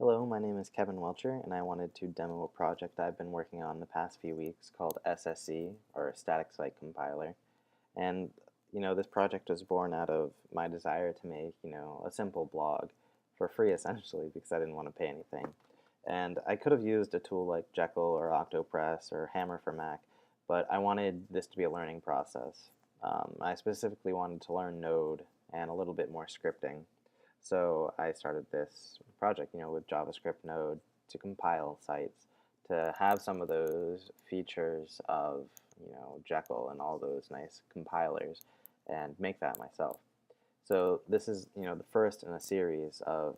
Hello, my name is Kevin Welcher, and I wanted to demo a project I've been working on the past few weeks called SSC, or Static Site Compiler. And, this project was born out of my desire to make, a simple blog for free, essentially, because I didn't want to pay anything. And I could have used a tool like Jekyll or Octopress or Hammer for Mac, but I wanted this to be a learning process. I specifically wanted to learn Node and a little bit more scripting. So I started this project, with JavaScript Node to compile sites, to have some of those features of, Jekyll and all those nice compilers, and make that myself. So this is, the first in a series of,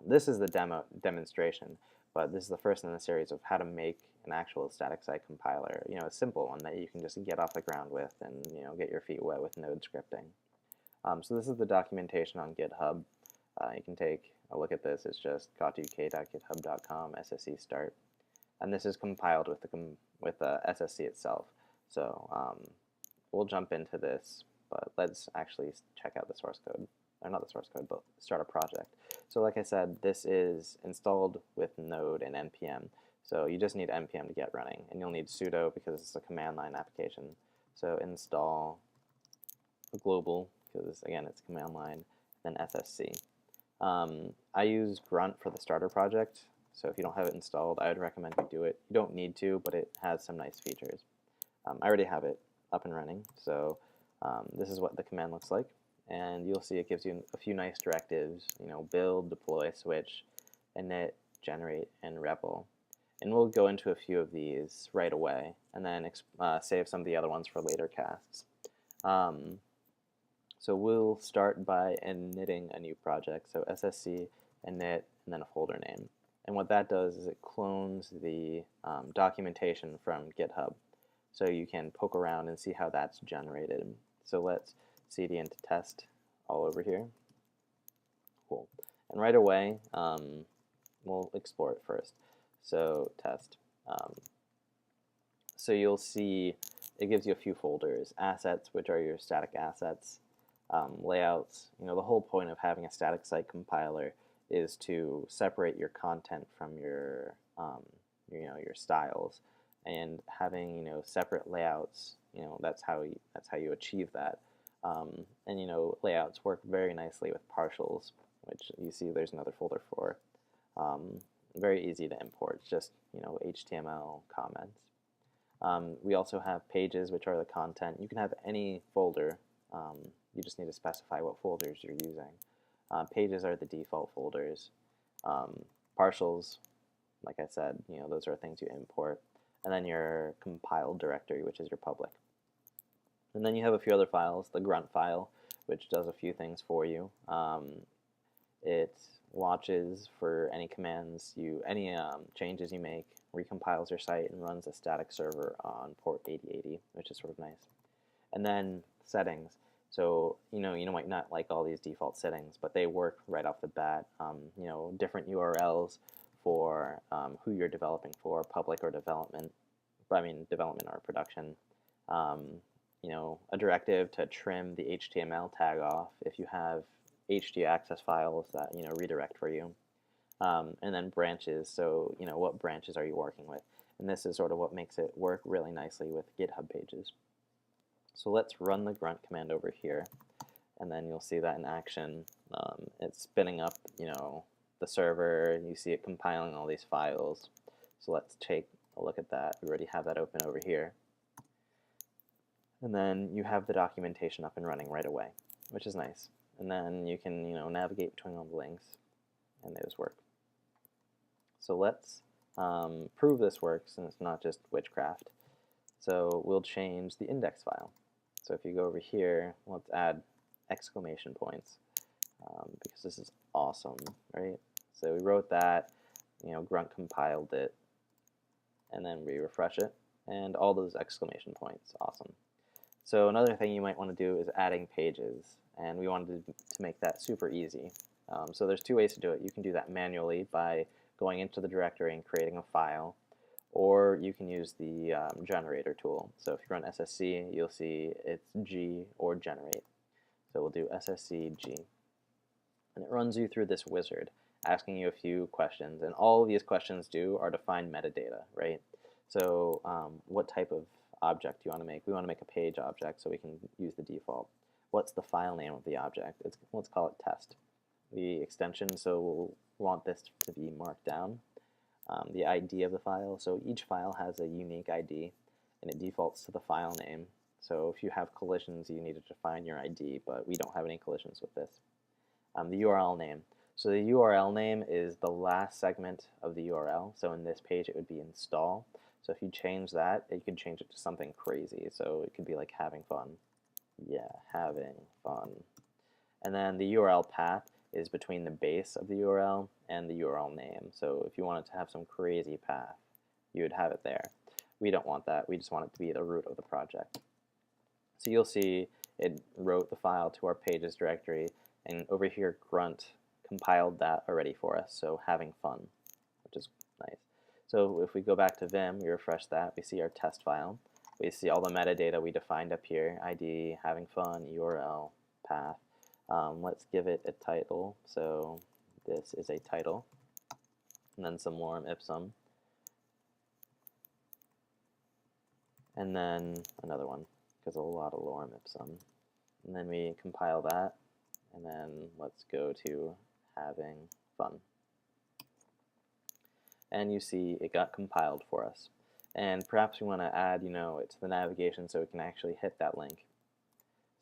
this is the demonstration, but this is the first in a series of how to make an actual static site compiler, a simple one that you can just get off the ground with and, get your feet wet with Node scripting. So this is the documentation on GitHub. You can take a look at this. It's just uk.github.com ssc start, and this is compiled with the SSC itself. So we'll jump into this, but let's actually check out the source code, or not the source code, but start a project. So like I said, this is installed with Node and npm. So you just need npm to get running, and you'll need sudo because it's a command line application. So install global, because again it's command line, then SSC. I use Grunt for the starter project, so if you don't have it installed, I would recommend you do it. You don't need to, but it has some nice features. I already have it up and running, so this is what the command looks like, and you'll see it gives you a few nice directives, build, deploy, switch, init, generate, and REPL. And we'll go into a few of these right away, and then save some of the other ones for later casts. So we'll start by initting a new project, so SSC, init, and then a folder name. And what that does is it clones the documentation from GitHub. So you can poke around and see how that's generated. So let's cd into test all over here. Cool. And right away, we'll explore it first. So test. So you'll see it gives you a few folders. Assets, which are your static assets. Layouts. The whole point of having a static site compiler is to separate your content from your your styles, and having separate layouts. That's how you achieve that. And layouts work very nicely with partials, which you see there's another folder for. Very easy to import. Just HTML comments. We also have pages, which are the content. You can have any folder. You just need to specify what folders you're using. Pages are the default folders. Partials, like I said, those are things you import. And then your compiled directory, which is your public. And then you have a few other files. The grunt file, which does a few things for you. It watches for any commands, any changes you make, recompiles your site, and runs a static server on port 8080, which is sort of nice. And then settings. So you might not like all these default settings, but they work right off the bat. Different URLs for who you're developing for, public or development. Development or production. A directive to trim the HTML tag off if you have htaccess files that redirect for you. And then branches. So what branches are you working with? And this is sort of what makes it work really nicely with GitHub pages. So let's run the grunt command over here, and then you'll see that in action. It's spinning up, the server. You see it compiling all these files. So let's take a look at that. We already have that open over here. And then you have the documentation up and running right away, which is nice. And then you can, navigate between all the links, and those work. So let's prove this works, and it's not just witchcraft. So we'll change the index file. So if you go over here, let's add exclamation points, because this is awesome, right? So we wrote that, grunt compiled it, and then we refresh it, and all those exclamation points, awesome. So another thing you might want to do is adding pages, and we wanted to make that super easy. So there's two ways to do it. You can do that manually by going into the directory and creating a file, or you can use the generator tool. So if you run SSC, you'll see it's G or generate. So we'll do SSC G. And it runs you through this wizard. asking you a few questions, and all these questions do are to find metadata, right? So what type of object do you want to make? We want to make a page object, so we can use the default. What's the file name of the object? Let's call it test. The extension, so we'll want this to be marked down. The ID of the file, so each file has a unique ID, and it defaults to the file name. So if you have collisions, you need to define your ID, but we don't have any collisions with this. The URL name. So the URL name is the last segment of the URL. So in this page, it would be install. So if you change that, you could change it to something crazy. So it could be like having fun. Yeah, having fun. And then the URL path is between the base of the URL and the URL name. So if you wanted to have some crazy path, you would have it there. We don't want that. We just want it to be the root of the project. So you'll see it wrote the file to our pages directory, and over here Grunt compiled that already for us, so having fun, which is nice. So if we go back to Vim, we refresh that, we see our test file. We see all the metadata we defined up here, ID, having fun, URL, path. Let's give it a title, so this is a title, and then some lorem ipsum, and then another one, because a lot of lorem ipsum. And then we compile that, and then let's go to having fun. And you see it got compiled for us. And perhaps we want to add, it to the navigation so we can actually hit that link.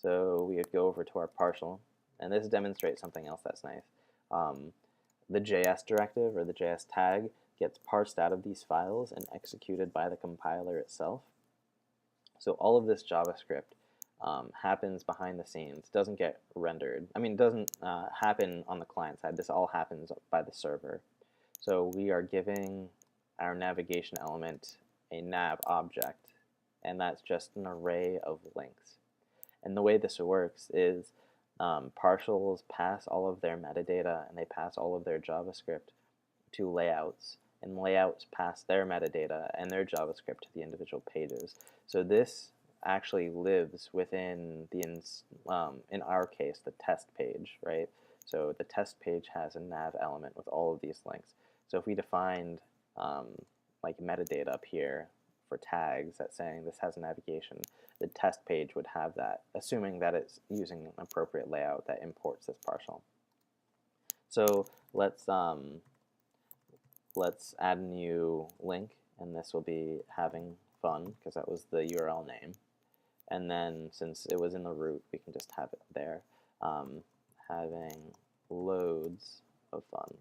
So we would go over to our partial, and this demonstrates something else that's nice. The JS directive, or the JS tag, gets parsed out of these files and executed by the compiler itself. So all of this JavaScript happens behind the scenes. It doesn't get rendered. I mean, it doesn't happen on the client side. This all happens by the server. So we are giving our navigation element a nav object, and that's just an array of links. And the way this works is partials pass all of their metadata, and they pass all of their JavaScript to layouts, and layouts pass their metadata and their JavaScript to the individual pages. So this actually lives within the, in our case, the test page, right? So the test page has a nav element with all of these links. So if we defined like metadata up here for tags that's saying this has a navigation, the test page would have that, assuming that it's using an appropriate layout that imports this partial. So let's add a new link, and this will be having fun because that was the URL name. And then since it was in the root, we can just have it there. Having loads of fun.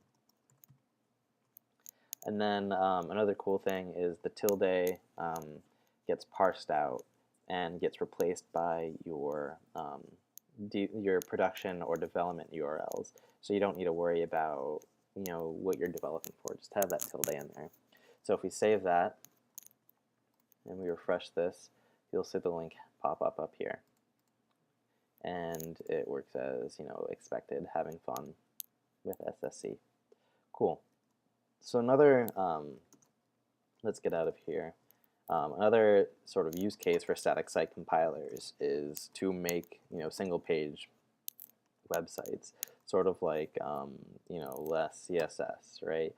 And then another cool thing is the tilde gets parsed out and gets replaced by your production or development URLs. So you don't need to worry about what you're developing for. Just have that tilde in there. So if we save that and we refresh this, you'll see the link pop up here. And it works as expected, having fun with SSC. Cool. So another, let's get out of here. Another sort of use case for static site compilers is to make single page websites, sort of like less CSS, right?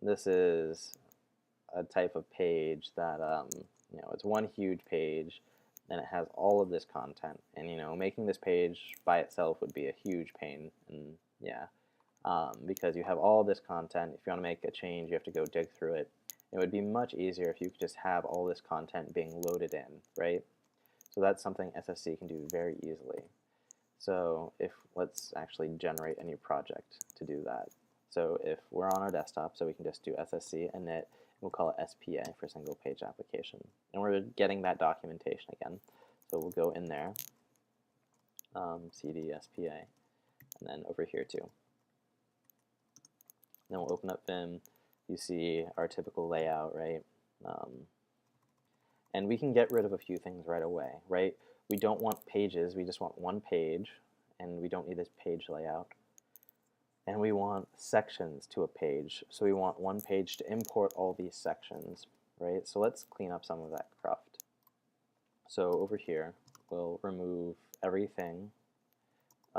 This is a type of page that it's one huge page, and it has all of this content, and making this page by itself would be a huge pain, and yeah. Because you have all this content. If you want to make a change, you have to go dig through it. It would be much easier if you could just have all this content being loaded in, right? So that's something SSC can do very easily. So let's actually generate a new project to do that. So if we're on our desktop, so we can just do SSC init, we'll call it SPA for single page application. And we're getting that documentation again. So we'll go in there, cd SPA, and then over here too. Then we'll open up Vim. You see our typical layout, right? And we can get rid of a few things right away, right? We don't want pages. We just want one page, and we don't need this page layout. And we want sections to a page. So we want one page to import all these sections, right? So let's clean up some of that cruft. So over here, we'll remove everything.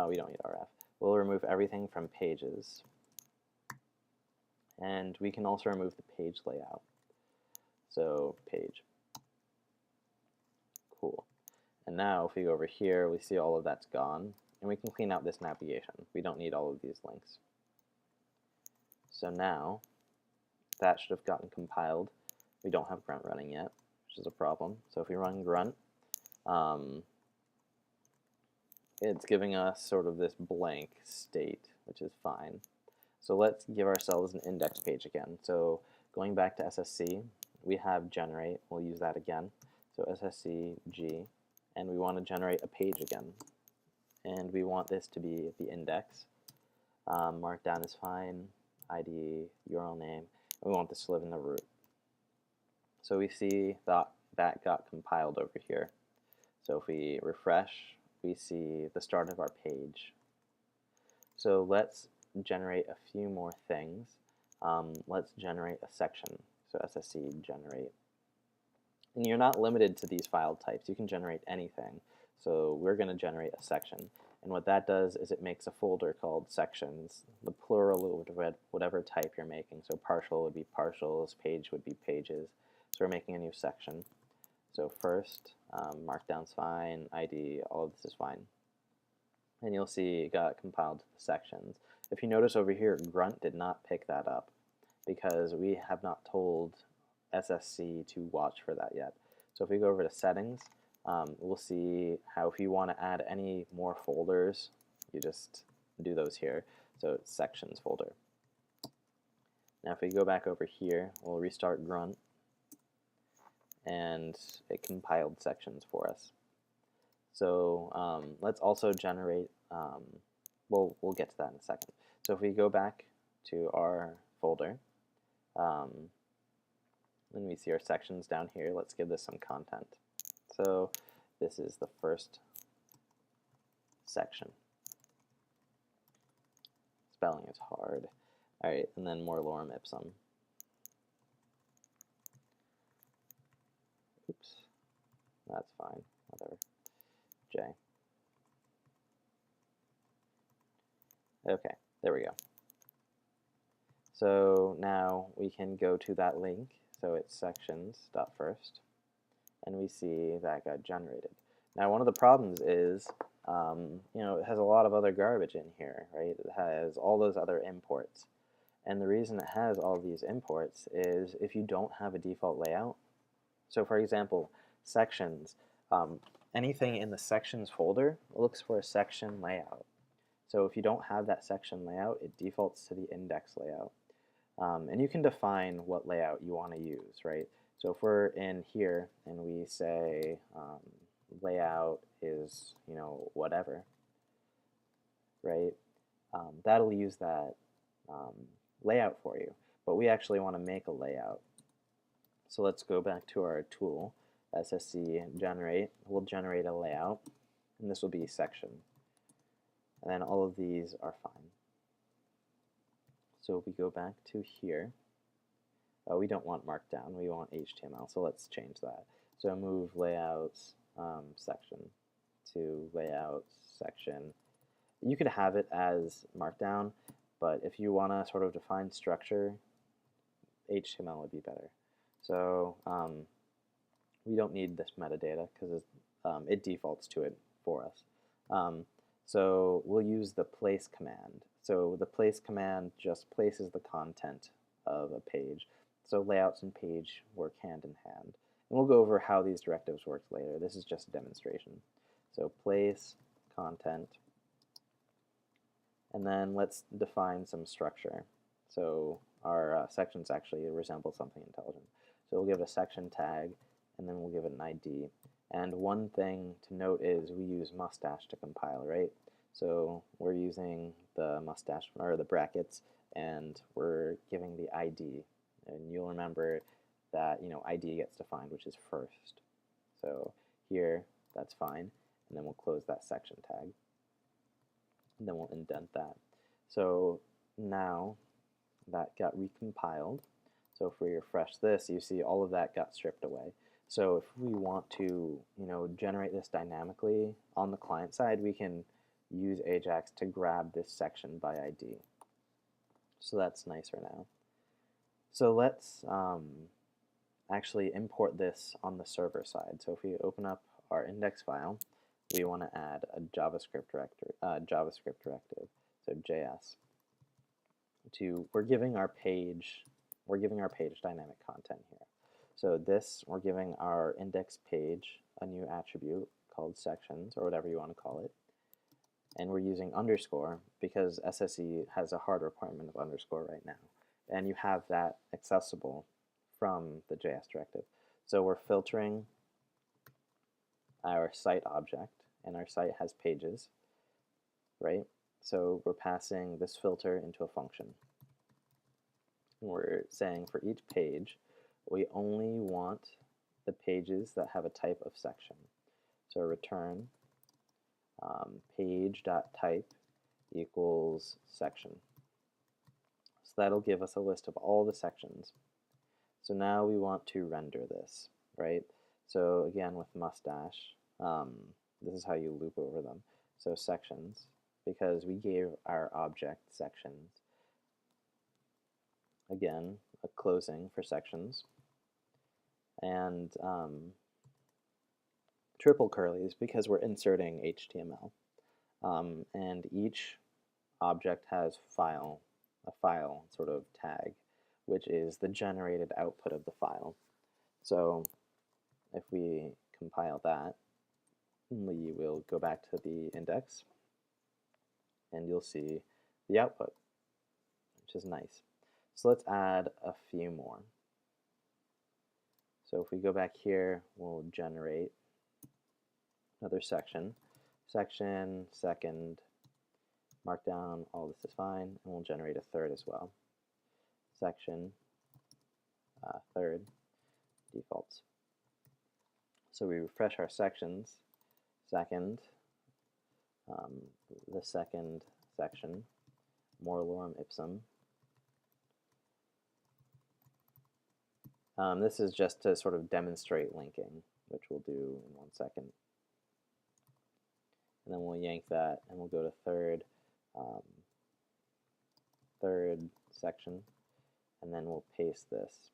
We don't need RF. We'll remove everything from pages. And we can also remove the page layout. So page. Cool. And now if we go over here, we see all of that's gone, and we can clean out this navigation. We don't need all of these links. So now that should have gotten compiled. We don't have grunt running yet, which is a problem. So if we run grunt, it's giving us sort of this blank state, which is fine. So let's give ourselves an index page again. So going back to SSC, we have generate. We'll use that again. So SSC G, and we want to generate a page again. And we want this to be the index. Markdown is fine. ID, URL name. And we want this to live in the root. So we see that got compiled over here. So if we refresh, we see the start of our page. So let's generate a few more things. Let's generate a section. So SSC generate. And you're not limited to these file types. You can generate anything. So we're going to generate a section. And what that does is it makes a folder called sections, the plural of whatever type you're making. So partial would be partials, page would be pages. So we're making a new section. So first, markdown's fine, ID, all of this is fine. And you'll see it got compiled to the sections. If you notice over here, grunt did not pick that up because we have not told SSC to watch for that yet. So if we go over to settings, we'll see how if you want to add any more folders, you just do those here. So it's sections folder. Now if we go back over here, we'll restart grunt, and it compiled sections for us. So let's also generate, we'll get to that in a second. So if we go back to our folder, then we see our sections down here. Let's give this some content. So this is the first section. Spelling is hard. All right, and then more lorem ipsum. Oops, that's fine, whatever. J. Okay, there we go. So now we can go to that link. So it's sections.first, and we see that got generated. Now one of the problems is, it has a lot of other garbage in here, right? It has all those other imports. And the reason it has all these imports is if you don't have a default layout. So for example, sections, anything in the sections folder looks for a section layout. So if you don't have that section layout, it defaults to the index layout. And you can define what layout you want to use, right? So if we're in here and we say layout is, whatever, right? That'll use that layout for you. But we actually want to make a layout. So let's go back to our tool, SSC generate. We'll generate a layout, and this will be section. And then all of these are fine. So if we go back to here, we don't want Markdown, we want HTML, so let's change that. So move layouts section to layouts section. You could have it as Markdown, but if you want to sort of define structure, HTML would be better. So we don't need this metadata because it defaults to it for us. So we'll use the place command. So the place command just places the content of a page. So layouts and page work hand in hand. And we'll go over how these directives work later. This is just a demonstration. So place, content, and then let's define some structure. So our sections actually resemble something intelligent. So we'll give it a section tag, and then we'll give it an ID. And one thing to note is we use mustache to compile, right? So we're using the mustache or the brackets, and we're giving the ID. And you'll remember that ID gets defined, which is first. So here, that's fine, and then we'll close that section tag, and then we'll indent that. So now that got recompiled. So if we refresh this, you see all of that got stripped away. So if we want to, generate this dynamically on the client side, we can use Ajax to grab this section by ID. So that's nicer now. So let's actually import this on the server side. So if we open up our index file, we want to add a JavaScript directive, so JS. We're giving our page dynamic content here. So this, we're giving our index page a new attribute called sections, or whatever you want to call it. And we're using underscore because SSC has a hard requirement of underscore right now. And you have that accessible from the JS directive. So we're filtering our site object, and our site has pages, right? So we're passing this filter into a function. We're saying for each page, we only want the pages that have a type of section. So return page.type equals section. So that'll give us a list of all the sections. So now we want to render this, right? So again, with mustache, this is how you loop over them. So sections, because we gave our object sections. Again, a closing for sections. And triple curlies because we're inserting HTML. And each object has a file sort of tag, which is the generated output of the file. So if we compile that, we will go back to the index, and you'll see the output, which is nice. So let's add a few more. So if we go back here, we'll generate another section, second, markdown, all this is fine, and we'll generate a third as well. Section, third, defaults. So we refresh our sections, second, the second section, more lorem ipsum. This is just to sort of demonstrate linking, which we'll do in 1 second. And then we'll yank that, and we'll go to third section, and then we'll paste this.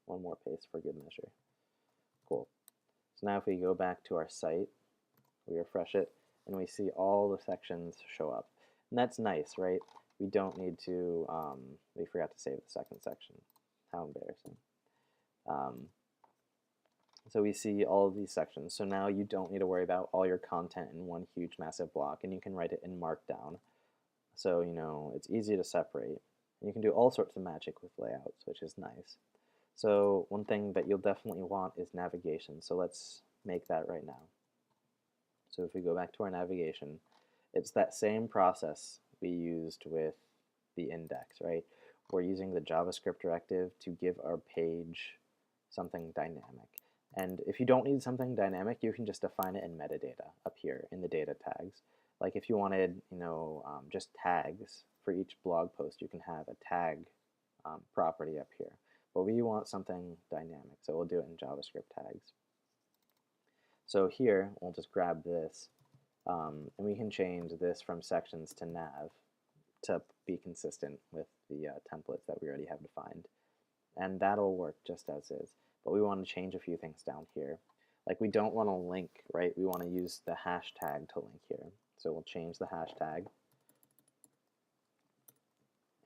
One more paste for good measure. Cool. So now if we go back to our site, we refresh it, and we see all the sections show up. And that's nice, right? We don't need to, we forgot to save the second section. How embarrassing. So we see all of these sections. So now you don't need to worry about all your content in one huge massive block, and you can write it in Markdown. So, you know, it's easy to separate. And you can do all sorts of magic with layouts, which is nice. So one thing that you'll definitely want is navigation. So let's make that right now. So if we go back to our navigation, it's that same process we used with the index, right? We're using the JavaScript directive to give our page something dynamic. And if you don't need something dynamic, you can just define it in metadata up here in the data tags. Like if you wanted, you know, just tags for each blog post, you can have a tag property up here. But we want something dynamic, so we'll do it in JavaScript tags. So here, we'll just grab this, and we can change this from sections to nav to be consistent with the templates that we already have defined. And that'll work just as is. But we want to change a few things down here. Like we don't want to link, right? We want to use the hashtag to link here. So we'll change the hashtag.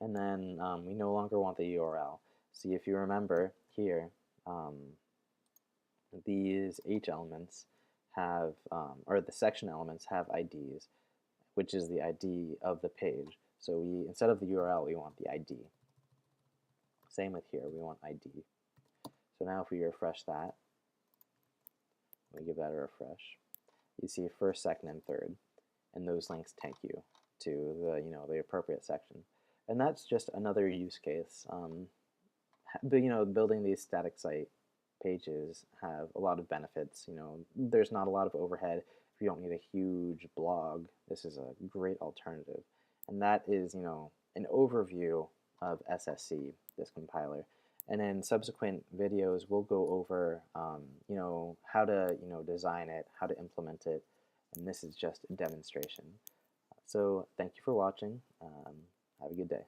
And then we no longer want the URL. See, if you remember here, these H elements have, or the section elements have IDs, which is the ID of the page. So we, instead of the URL, we want the ID. Same with here, we want ID. So now if we refresh that, we give that a refresh, you see first, second, and third, and those links take you to the, you know, the appropriate section. And that's just another use case. But, you know, building these static site pages have a lot of benefits. You know, there's not a lot of overhead. If you don't need a huge blog, this is a great alternative. And that is, you know, an overview of SSC, this compiler. And in subsequent videos, we'll go over, you know, how to, you know, design it, how to implement it, and this is just a demonstration. So thank you for watching. Have a good day.